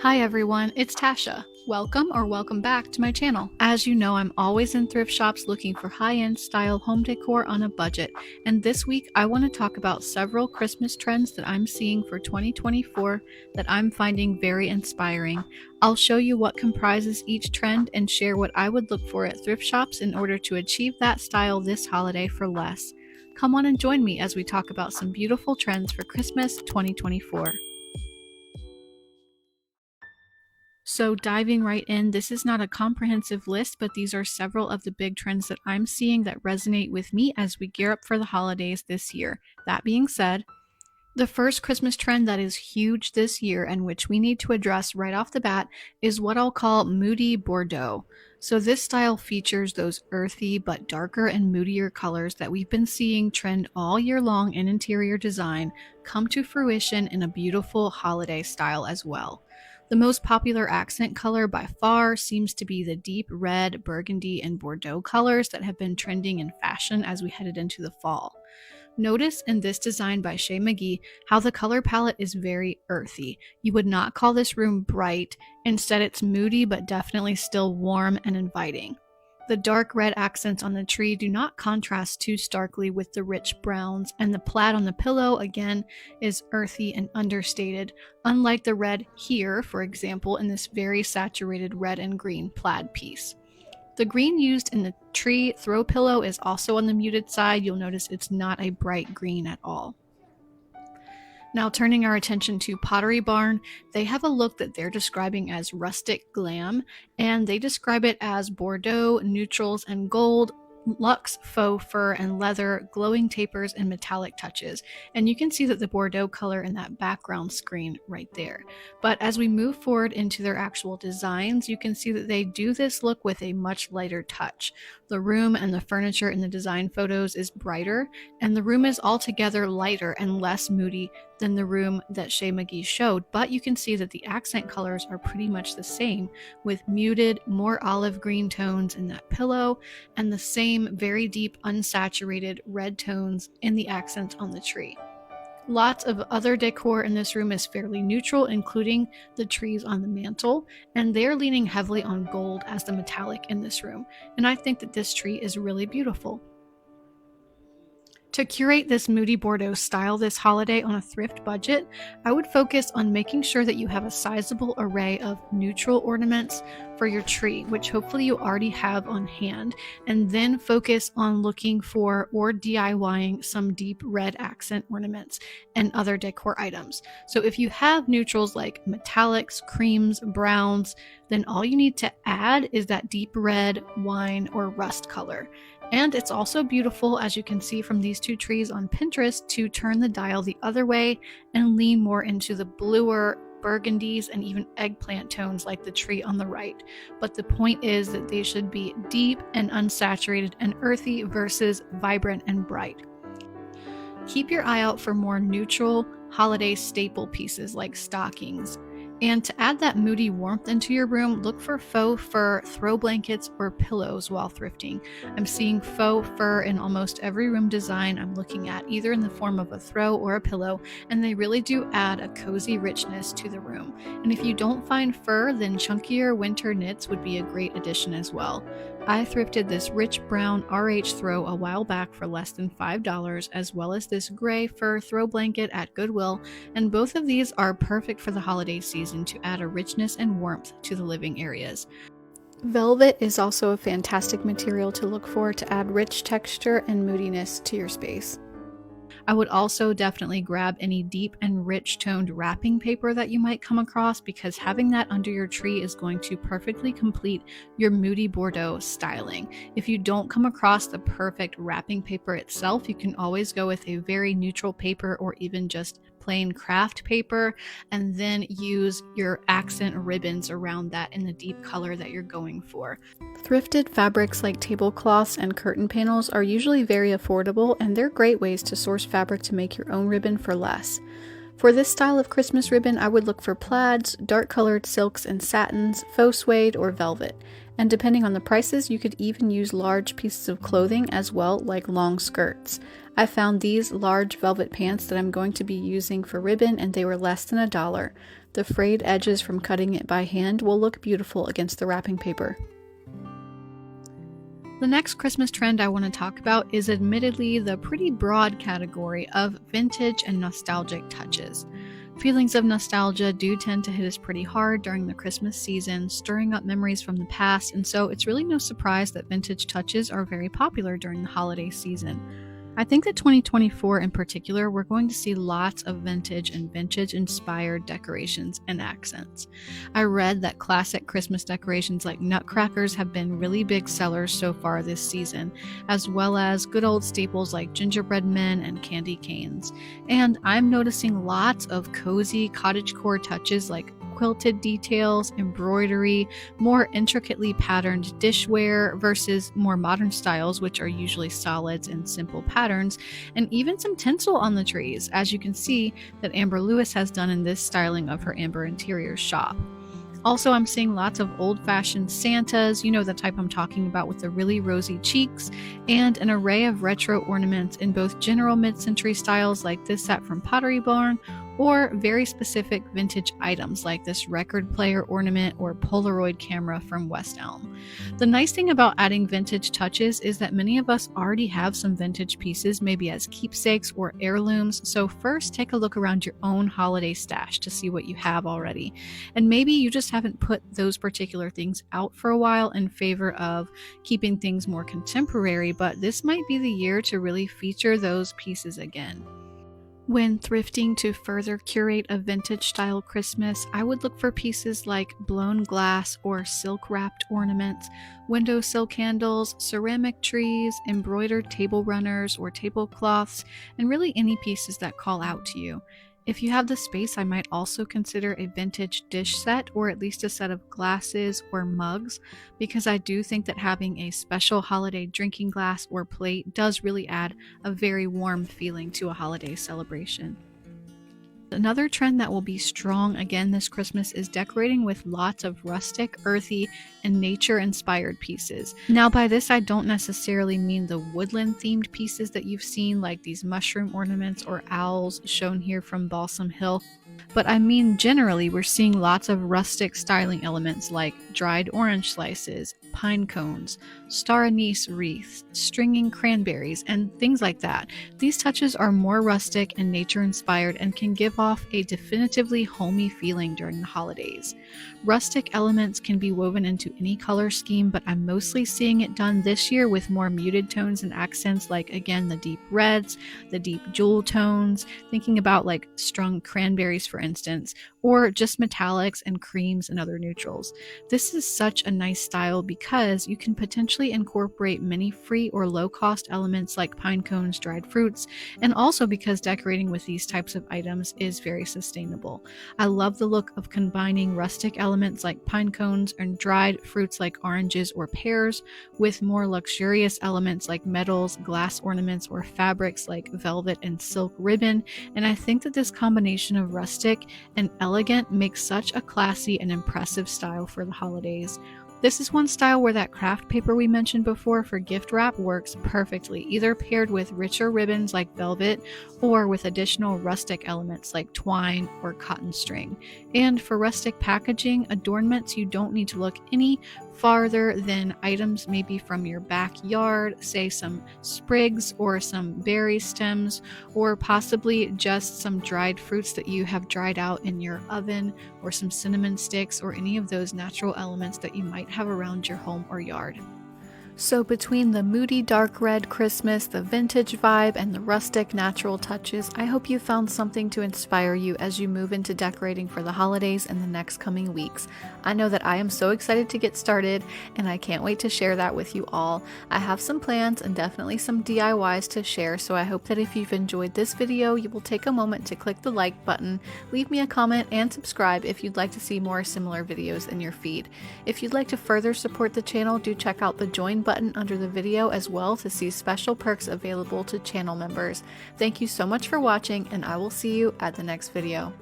Hi everyone, it's Tasha. Welcome back to my channel. As you know, I'm always in thrift shops looking for high-end style home decor on a budget, and this week I want to talk about several Christmas trends that I'm seeing for 2024 that I'm finding very inspiring. I'll show you what comprises each trend and share what I would look for at thrift shops in order to achieve that style this holiday for less. Come on and join me as we talk about some beautiful trends for Christmas 2024. So diving right in, this is not a comprehensive list, but these are several of the big trends that I'm seeing that resonate with me as we gear up for the holidays this year. That being said, the first Christmas trend that is huge this year and which we need to address right off the bat is what I'll call moody bordeaux. So this style features those earthy but darker and moodier colors that we've been seeing trend all year long in interior design come to fruition in a beautiful holiday style as well. The most popular accent color by far seems to be the deep red, burgundy, and bordeaux colors that have been trending in fashion as we headed into the fall. Notice in this design by Shea McGee how the color palette is very earthy. You would not call this room bright, instead it's moody but definitely still warm and inviting. The dark red accents on the tree do not contrast too starkly with the rich browns, and the plaid on the pillow, again, is earthy and understated, unlike the red here, for example, in this very saturated red and green plaid piece. The green used in the tree throw pillow is also on the muted side. You'll notice it's not a bright green at all. Now turning our attention to Pottery Barn, they have a look that they're describing as rustic glam, and they describe it as bordeaux, neutrals, and gold, luxe faux fur and leather, glowing tapers, and metallic touches. And you can see that the bordeaux color in that background screen right there. But as we move forward into their actual designs, you can see that they do this look with a much lighter touch. The room and the furniture in the design photos is brighter, and the room is altogether lighter and less moody than the room that Shea McGee showed, but you can see that the accent colors are pretty much the same, with muted, more olive green tones in that pillow, and the same very deep, unsaturated red tones in the accents on the tree. Lots of other decor in this room is fairly neutral, including the trees on the mantle, and they're leaning heavily on gold as the metallic in this room, and I think that this tree is really beautiful. To curate this moody bordeaux style this holiday on a thrift budget, I would focus on making sure that you have a sizable array of neutral ornaments for your tree, which hopefully you already have on hand, and then focus on looking for or DIYing some deep red accent ornaments and other decor items. So if you have neutrals like metallics, creams, browns, then all you need to add is that deep red, wine, or rust color. And it's also beautiful, as you can see from these two trees on Pinterest, to turn the dial the other way and lean more into the bluer burgundies and even eggplant tones like the tree on the right. But the point is that they should be deep and unsaturated and earthy versus vibrant and bright. Keep your eye out for more neutral holiday staple pieces like stockings. And to add that moody warmth into your room, look for faux fur throw blankets or pillows while thrifting. I'm seeing faux fur in almost every room design I'm looking at, either in the form of a throw or a pillow, and they really do add a cozy richness to the room. And if you don't find fur, then chunkier winter knits would be a great addition as well. I thrifted this rich brown RH throw a while back for less than $5, as well as this gray fur throw blanket at Goodwill, and both of these are perfect for the holiday season to add a richness and warmth to the living areas. Velvet is also a fantastic material to look for to add rich texture and moodiness to your space. I would also definitely grab any deep and rich toned wrapping paper that you might come across, because having that under your tree is going to perfectly complete your moody bordeaux styling. If you don't come across the perfect wrapping paper itself, you can always go with a very neutral paper or even just plain craft paper, and then use your accent ribbons around that in the deep color that you're going for. Thrifted fabrics like tablecloths and curtain panels are usually very affordable, and they're great ways to source fabric to make your own ribbon for less. For this style of Christmas ribbon, I would look for plaids, dark colored silks and satins, faux suede, or velvet. And depending on the prices, you could even use large pieces of clothing as well, like long skirts. I found these large velvet pants that I'm going to be using for ribbon, and they were less than $1. The frayed edges from cutting it by hand will look beautiful against the wrapping paper. The next Christmas trend I want to talk about is admittedly the pretty broad category of vintage and nostalgic touches. Feelings of nostalgia do tend to hit us pretty hard during the Christmas season, stirring up memories from the past, and so it's really no surprise that vintage touches are very popular during the holiday season. I think that 2024 in particular, we're going to see lots of vintage and vintage-inspired decorations and accents. I read that classic Christmas decorations like nutcrackers have been really big sellers so far this season, as well as good old staples like gingerbread men and candy canes. And I'm noticing lots of cozy cottagecore touches like quilted details, embroidery, more intricately patterned dishware versus more modern styles, which are usually solids and simple patterns, and even some tinsel on the trees, as you can see that Amber Lewis has done in this styling of her Amber Interiors shop. Also, I'm seeing lots of old-fashioned Santas, you know the type I'm talking about with the really rosy cheeks, and an array of retro ornaments in both general mid-century styles like this set from Pottery Barn, or very specific vintage items like this record player ornament or Polaroid camera from West Elm. The nice thing about adding vintage touches is that many of us already have some vintage pieces, maybe as keepsakes or heirlooms, so first take a look around your own holiday stash to see what you have already. And maybe you just haven't put those particular things out for a while in favor of keeping things more contemporary, but this might be the year to really feature those pieces again. When thrifting to further curate a vintage style Christmas, I would look for pieces like blown glass or silk wrapped ornaments, windowsill candles, ceramic trees, embroidered table runners or tablecloths, and really any pieces that call out to you. If you have the space, I might also consider a vintage dish set or at least a set of glasses or mugs, because I do think that having a special holiday drinking glass or plate does really add a very warm feeling to a holiday celebration. Another trend that will be strong again this Christmas is decorating with lots of rustic, earthy, and nature-inspired pieces. Now by this I don't necessarily mean the woodland-themed pieces that you've seen like these mushroom ornaments or owls shown here from Balsam Hill, but I mean generally we're seeing lots of rustic styling elements like dried orange slices, pine cones, star anise wreaths, stringing cranberries, and things like that. These touches are more rustic and nature-inspired and can give off a definitively homey feeling during the holidays. Rustic elements can be woven into any color scheme, but I'm mostly seeing it done this year with more muted tones and accents like, again, the deep reds, the deep jewel tones, thinking about like strung cranberries for instance, or just metallics and creams and other neutrals. This is such a nice style because you can potentially incorporate many free or low-cost elements like pine cones, dried fruits, and also because decorating with these types of items is very sustainable. I love the look of combining rustic elements like pine cones and dried fruits like oranges or pears with more luxurious elements like metals, glass ornaments, or fabrics like velvet and silk ribbon, and I think that this combination of rustic and elegant makes such a classy and impressive style for the holidays. This is one style where that craft paper we mentioned before for gift wrap works perfectly, either paired with richer ribbons like velvet or with additional rustic elements like twine or cotton string. And for rustic packaging, adornments, you don't need to look any farther than items maybe from your backyard, say some sprigs or some berry stems, or possibly just some dried fruits that you have dried out in your oven, or some cinnamon sticks, or any of those natural elements that you might have around your home or yard. So between the moody dark red Christmas, the vintage vibe, and the rustic natural touches, I hope you found something to inspire you as you move into decorating for the holidays in the next coming weeks. I know that I am so excited to get started, and I can't wait to share that with you all. I have some plans and definitely some DIYs to share, so I hope that if you've enjoyed this video, you will take a moment to click the like button, leave me a comment, and subscribe if you'd like to see more similar videos in your feed. If you'd like to further support the channel, do check out the join button under the video as well to see special perks available to channel members. Thank you so much for watching, and I will see you at the next video.